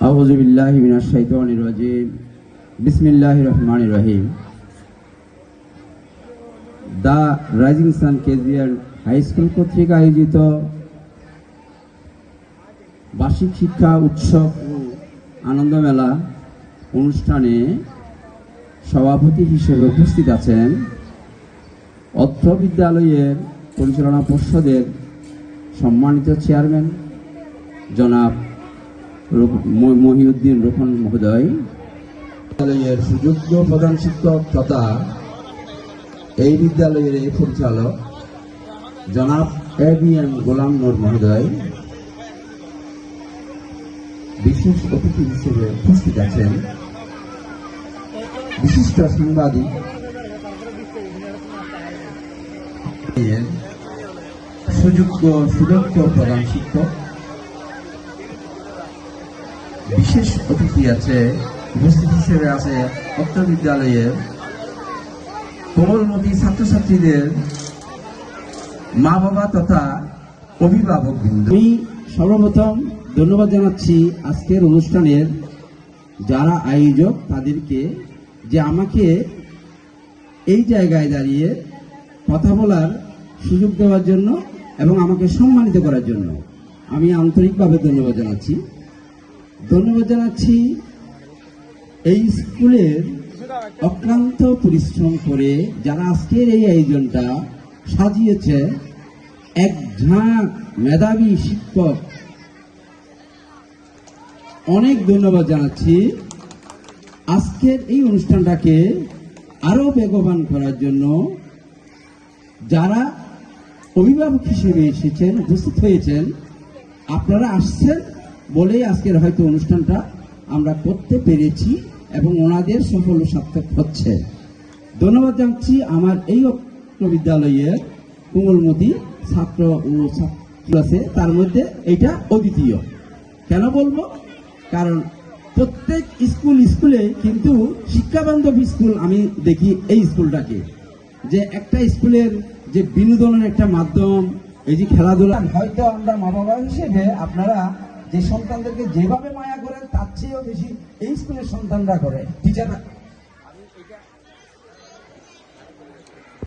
আউযু বিল্লাহি মিনাশ শাইতানির রাজিম। বিসমিল্লাহির রহমানির রহিম। The rising sun KGL high school কর্তৃক আয়োজিত বার্ষিক শিক্ষা উৎসব ও আনন্দ মেলা অনুষ্ঠানে সভাপতি হিসেবে উপস্থিত আছেন অত্র বিদ্যালয়ের পরিচালনা পর্ষদের সম্মানিত চেয়ারম্যান জনাব মহিউদ্দিন রোকন মহোদয়, বিদ্যালয়ের সুযোগ্য প্রধান শিক্ষক তথা এই বিদ্যালয়ের পরিচালক জনাব এবিএম গোলাম নূর মহোদয়, বিশেষ অতিথি হিসেবে উপস্থিত আছেন বিশিষ্ট সাংবাদিক সুযোগ্য সুদক্ষ প্রধান শিক্ষক, বিশেষ অতিথি আছে উপস্থিত হিসেবে আছে অত্র বিদ্যালয়ের কোমলমতি ছাত্রছাত্রীদের মা বাবা তথা অভিভাবক বৃন্দ। আমি সর্বপ্রথম ধন্যবাদ জানাচ্ছি আজকের অনুষ্ঠানের যারা আয়োজক তাদেরকে, যে আমাকে এই জায়গায় দাঁড়িয়ে কথা বলার সুযোগ দেওয়ার জন্য এবং আমাকে সম্মানিত করার জন্য আমি আন্তরিকভাবে ধন্যবাদ জানাচ্ছি। ধন্যবাদ জানাচ্ছি এই স্কুলের অক্লান্ত পরিশ্রম করে যারা আজকের এই আয়োজনটা সাজিয়েছে। এক ঝাঁক মেধাবী শিক্ষক, অনেক ধন্যবাদ জানাচ্ছি আজকের এই অনুষ্ঠানটাকে আরো বেগবান করার জন্য যারা অভিভাবক হিসেবে এসেছেন, উপস্থিত হয়েছেন। আপনারা আসছেন বলেই আজকের হয়তো অনুষ্ঠানটা আমরা করতে পেরেছি এবং ওনাদের সফল সার্থক হচ্ছে। ধন্যবাদ জানাচ্ছি আমার এই বিদ্যালয়ের কোমলমতি ছাত্র ও ছাত্র আছে, তার মধ্যে এইটা অদ্বিতীয়। কেন বলবো? কারণ প্রত্যেক স্কুলে কিন্তু শিক্ষাবান্ধব স্কুল আমি দেখি এই স্কুলটাকে, যে একটা স্কুলের যে বিনোদনের একটা মাধ্যম, এই যে খেলাধুলা, হয়তো আমরা মা বাবা হিসেবে আপনারা যে সন্তানদেরকে যেভাবে মায়া করেন তার চেয়েও বেশি এই স্কুলের সন্তানরা করে। টিচাররা